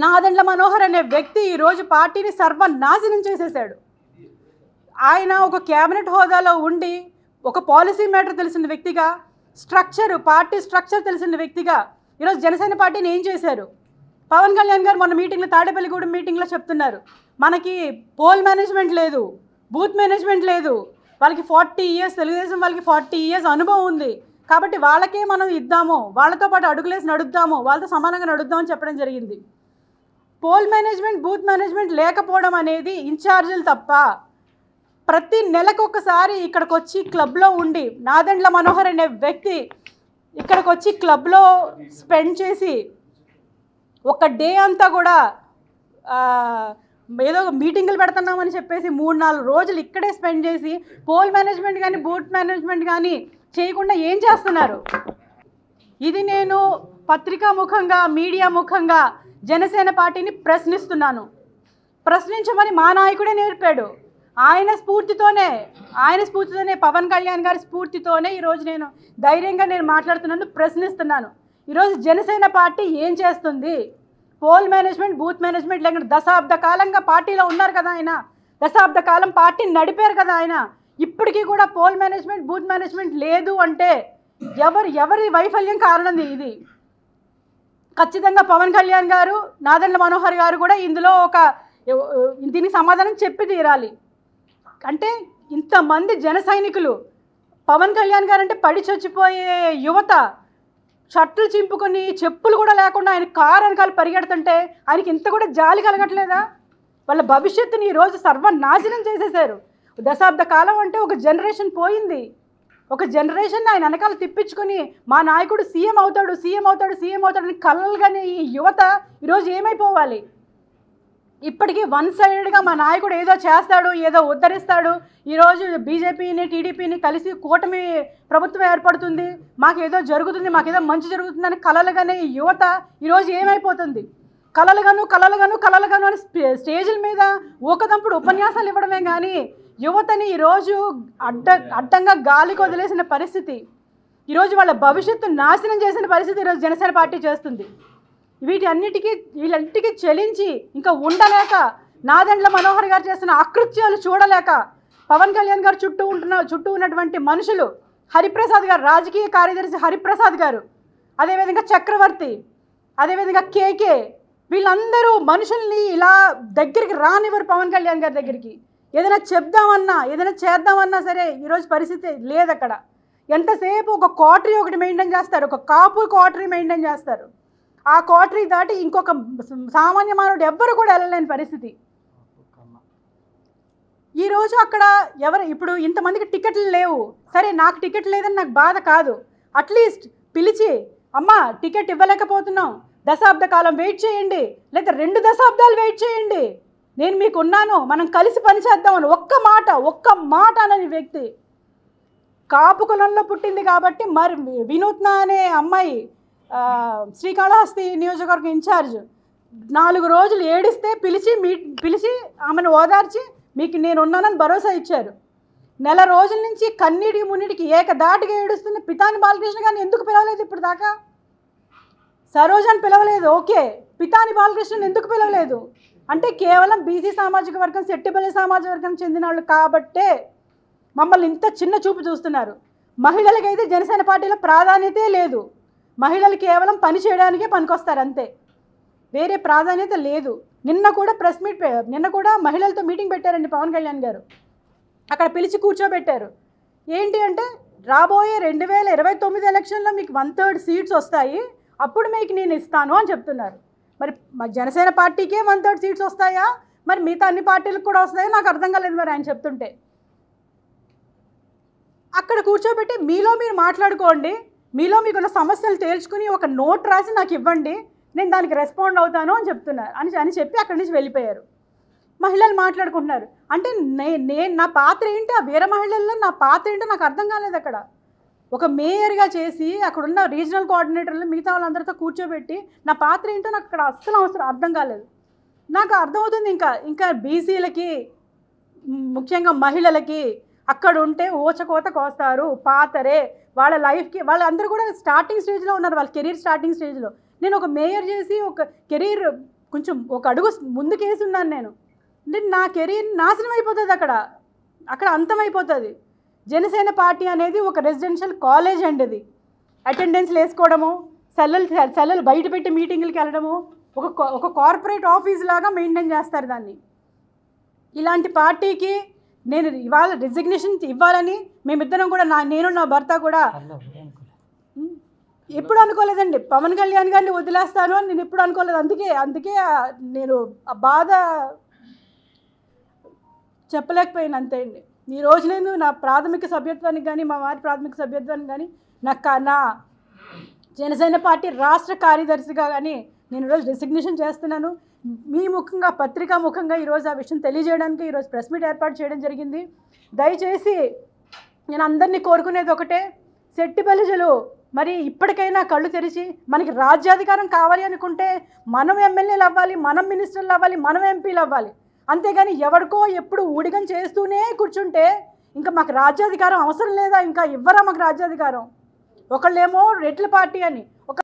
నాదెండ్ల మనోహర్ అనే వ్యక్తి ఈరోజు పార్టీని సర్వనాశనం చేసేసాడు. ఆయన ఒక క్యాబినెట్ హోదాలో ఉండి ఒక పాలసీ మ్యాటర్ తెలిసిన వ్యక్తిగా, పార్టీ స్ట్రక్చర్ తెలిసిన వ్యక్తిగా ఈరోజు జనసేన పార్టీని ఏం చేశారు? పవన్ కళ్యాణ్ గారు మొన్న మీటింగ్లో, తాడేపల్లిగూడెం మీటింగ్లో చెప్తున్నారు, మనకి పోల్ మేనేజ్మెంట్ లేదు, బూత్ మేనేజ్మెంట్ లేదు, వాళ్ళకి 40 years, తెలుగుదేశం వాళ్ళకి 40 years అనుభవం ఉంది, కాబట్టి వాళ్ళకే మనం ఇద్దాము, వాళ్ళతో పాటు అడుగులేసి నడుద్దాము, వాళ్ళతో సమానంగా నడుద్దామని చెప్పడం జరిగింది. పోల్ మేనేజ్మెంట్, బూత్ మేనేజ్మెంట్ లేకపోవడం అనేది ఇన్ఛార్జీలు తప్ప. ప్రతి నెలకొకసారి ఇక్కడికి వచ్చి క్లబ్లో ఉండి నాదెండ్ల మనోహర్ అనే వ్యక్తి ఇక్కడికి వచ్చి క్లబ్లో స్పెండ్ చేసి ఒక డే అంతా కూడా ఏదో మీటింగులు పెడుతున్నామని చెప్పేసి 3-4 రోజులు ఇక్కడే స్పెండ్ చేసి పోల్ మేనేజ్మెంట్ కానీ బూత్ మేనేజ్మెంట్ కానీ చేయకుండా ఏం చేస్తున్నారు? ఇది నేను పత్రికా ముఖంగా, మీడియా ముఖంగా జనసేన పార్టీని ప్రశ్నిస్తున్నాను. ప్రశ్నించమని మా నాయకుడే నేర్పాడు. ఆయన స్ఫూర్తితోనే పవన్ కళ్యాణ్ గారి స్ఫూర్తితోనే ఈరోజు నేను ధైర్యంగా మాట్లాడుతున్నాను, ప్రశ్నిస్తున్నాను. ఈరోజు జనసేన పార్టీ ఏం చేస్తుంది? పోల్ మేనేజ్మెంట్, బూత్ మేనేజ్మెంట్ లేకుండా దశాబ్ద కాలంగా పార్టీలో ఉన్నారు కదా ఆయన, దశాబ్ద కాలం పార్టీని నడిపారు కదా ఆయన. ఇప్పటికీ కూడా పోల్ మేనేజ్మెంట్, బూత్ మేనేజ్మెంట్ లేదు అంటే ఎవరి వైఫల్యం కారణం ఇది? ఖచ్చితంగా పవన్ కళ్యాణ్ గారు, నాదెండ్ల మనోహర్ గారు కూడా ఇందులో దీనికి సమాధానం చెప్పి తీరాలి. అంటే ఇంతమంది జన సైనికులు, పవన్ కళ్యాణ్ గారు అంటే పడి చచ్చిపోయే యువత, షర్టులు చింపుకొని చెప్పులు కూడా లేకుండా ఆయన కారు వెనకాల పరిగెడుతుంటే ఆయనకి ఇంత కూడా జాలి కలగట్లేదా? వాళ్ళ భవిష్యత్తుని ఈరోజు సర్వనాశనం చేసేశారు. దశాబ్ద కాలం అంటే ఒక జనరేషన్ పోయింది. ఒక జనరేషన్ ఆయన వెనకాల తిప్పించుకొని మా నాయకుడు సీఎం అవుతాడు అని కలలుగానే ఈ యువత ఈరోజు ఏమైపోవాలి? ఇప్పటికీ వన్ సైడెడ్గా మా నాయకుడు ఏదో చేస్తాడు, ఏదో ఉద్ధరిస్తాడు, ఈరోజు బీజేపీని, టీడీపీని కలిసి కూటమి ప్రభుత్వం ఏర్పడుతుంది, మాకేదో జరుగుతుంది, మాకేదో మంచి జరుగుతుందని కలలుగానే ఈ యువత ఈరోజు ఏమైపోతుంది? కలలుగాను అని స్టేజ్ల మీద ఊకదంపుడు ఉపన్యాసాలు ఇవ్వడమే కానీ యువతని ఈరోజు అడ్డంగా గాలికి వదిలేసిన పరిస్థితి, ఈరోజు వాళ్ళ భవిష్యత్తు నాశనం చేసిన పరిస్థితి ఈరోజు జనసేన పార్టీ చేస్తుంది. వీళ్ళంటికి చెలించి ఇంకా ఉండలేక, నాదెండ్ల మనోహర్ గారు చేసిన అకృత్యాలు చూడలేక, పవన్ కళ్యాణ్ గారు చుట్టూ ఉన్నటువంటి మనుషులు, హరిప్రసాద్ గారు, రాజకీయ కార్యదర్శి హరిప్రసాద్ గారు, అదేవిధంగా చక్రవర్తి, అదేవిధంగా కేకే, వీళ్ళందరూ మనుషుల్ని ఇలా దగ్గరికి రానివ్వరు. పవన్ కళ్యాణ్ గారి దగ్గరికి ఏదైనా చెప్దామన్నా, ఏదైనా చేద్దామన్నా సరే ఈరోజు పరిస్థితి లేదు. అక్కడ ఎంతసేపు ఒక క్వార్టరీ ఒకటి మెయింటైన్ చేస్తారు, ఒక కాపు క్వార్టరీ మెయింటైన్ చేస్తారు. ఆ క్వార్టరీ దాటి ఇంకొక సామాన్య మానవుడు ఎవ్వరు కూడా వెళ్ళలేని పరిస్థితి. ఈరోజు అక్కడ ఇప్పుడు ఇంతమందికి టికెట్లు లేవు, సరే నాకు టికెట్ లేదని నాకు బాధ కాదు, అట్లీస్ట్ పిలిచి అమ్మా టికెట్ ఇవ్వలేకపోతున్నాం, దశాబ్ద కాలం వెయిట్ చేయండి, లేదా 2 దశాబ్దాలు వెయిట్ చేయండి, నేను మీకు ఉన్నాను, మనం కలిసి పనిచేద్దామని ఒక్క మాట అనని వ్యక్తి. కాపు కులంలో పుట్టింది కాబట్టి మరి వినూత్న అనే అమ్మాయి శ్రీకాళహస్తి నియోజకవర్గం ఇన్ఛార్జ్ 4 రోజులు ఏడిస్తే పిలిచి ఆమెను ఓదార్చి మీకు నేను ఉన్నానని భరోసా ఇచ్చారు. నెల రోజుల నుంచి కన్నీటికి మున్నిటికి ఏకదాటిగా ఏడుస్తున్న పితాని బాలకృష్ణ గారిని ఎందుకు పిలవలేదు? ఇప్పుడు దాకా సరోజాని పిలవలేదు, ఓకే, పితాని బాలకృష్ణని ఎందుకు పిలవలేదు అంటే కేవలం బీసీ సామాజిక వర్గం, సెట్టిపల్లి సామాజిక వర్గం చెందిన వాళ్ళు కాబట్టే మమ్మల్ని ఇంత చిన్న చూపు చూస్తున్నారు. మహిళలకైతే జనసేన పార్టీలో ప్రాధాన్యతే లేదు. మహిళలు కేవలం పని చేయడానికే పనికొస్తారు అంతే, వేరే ప్రాధాన్యత లేదు. నిన్న కూడా మహిళలతో మీటింగ్ పెట్టారండి పవన్ కళ్యాణ్ గారు. అక్కడ పిలిచి కూర్చోబెట్టారు. ఏంటి అంటే రాబోయే 2029 ఎలక్షన్లో మీకు 1/3 సీట్స్ వస్తాయి, అప్పుడు మీకు నేను ఇస్తాను అని చెప్తున్నారు. మరి జనసేన పార్టీకే 1/3 సీట్స్ వస్తాయా, మరి మిగతా అన్ని పార్టీలకు కూడా వస్తాయో నాకు అర్థం కాలేదు. మరి ఆయన చెప్తుంటే అక్కడ కూర్చోబెట్టి మీలో మీరు మాట్లాడుకోండి, మీలో మీకున్న సమస్యలు తేల్చుకుని ఒక నోట్ రాసి నాకు ఇవ్వండి, నేను దానికి రెస్పాండ్ అవుతాను అని చెప్తున్నారు అని చెప్పి అక్కడి నుంచి వెళ్ళిపోయారు. మహిళలు మాట్లాడుకుంటున్నారు. అంటే నా పాత్ర ఏంటి, ఆ వీర మహిళల్లో నా పాత్ర ఏంటో నాకు అర్థం కాలేదు. అక్కడ ఒక మేయర్గా చేసి అక్కడున్న రీజనల్ కోఆర్డినేటర్లు మిగతా వాళ్ళందరితో కూర్చోబెట్టి నా పాత్ర ఏంటో నాకు అక్కడ అస్సలు అర్థం కాలేదు. నాకు అర్థమవుతుంది ఇంకా బీసీలకి, ముఖ్యంగా మహిళలకి అక్కడ ఉంటే ఊచకోత కోస్తారు, పాతరే, వాళ్ళ లైఫ్కి వాళ్ళందరూ కూడా స్టార్టింగ్ స్టేజ్లో ఉన్నారు, వాళ్ళ కెరీర్ స్టార్టింగ్ స్టేజ్లో. నేను ఒక మేయర్ చేసి ఒక కెరీర్ కొంచెం ఒక అడుగు ముందుకేసున్నాను నేను. అంటే నా కెరీర్ నాశనం అయిపోతుంది, అక్కడ అంతమైపోతుంది. జనసేన పార్టీ అనేది ఒక రెసిడెన్షియల్ కాలేజ్ అండి. ఇది అటెండెన్స్లు వేసుకోవడము, సెల్లలు బయట పెట్టి మీటింగులకి వెళ్ళడము, ఒక కార్పొరేట్ ఆఫీస్ లాగా మెయింటైన్ చేస్తారు దాన్ని. ఇలాంటి పార్టీకి నేను ఇవాళ రిజిగ్నేషన్ ఇవ్వాలని మేమిద్దరం కూడా నేను నా భర్త కూడా ఎప్పుడు అనుకోలేదండి. పవన్ కళ్యాణ్ గారిని వదిలేస్తాను అని నేను ఎప్పుడు అనుకోలేదు. అందుకే నేను ఆ బాధ చెప్పలేకపోయాను, అంతే అండి. ఈ రోజు నేను నా ప్రాథమిక సభ్యత్వానికి కానీ మా వారి ప్రాథమిక సభ్యత్వానికి కానీ నా జనసేన పార్టీ రాష్ట్ర కార్యదర్శిగా కానీ నేను ఈరోజు రిజిగ్నేషన్ చేస్తున్నాను. మీ ముఖంగా పత్రికా ముఖంగా ఈరోజు ఆ విషయం తెలియజేయడానికి ఈరోజు ప్రెస్ మీట్ ఏర్పాటు చేయడం జరిగింది. దయచేసి నేను అందరినీ కోరుకునేది ఒకటే, సెట్టిబలిజలు మరి ఇప్పటికైనా కళ్ళు తెరిచి మనకి రాజ్యాధికారం కావాలి అనుకుంటే మనం ఎమ్మెల్యేలు అవ్వాలి, మనం మినిస్టర్లు అవ్వాలి, మనం ఎంపీలు అవ్వాలి. అంతేగాని ఎవరికో ఎప్పుడు ఊడిగం చేస్తూనే కూర్చుంటే ఇంకా మాకు రాజ్యాధికారం అవసరం లేదా? ఇంకా ఇవ్వరా మాకు రాజ్యాధికారం? ఒకళ్ళేమో రెడ్ల పార్టీ అని,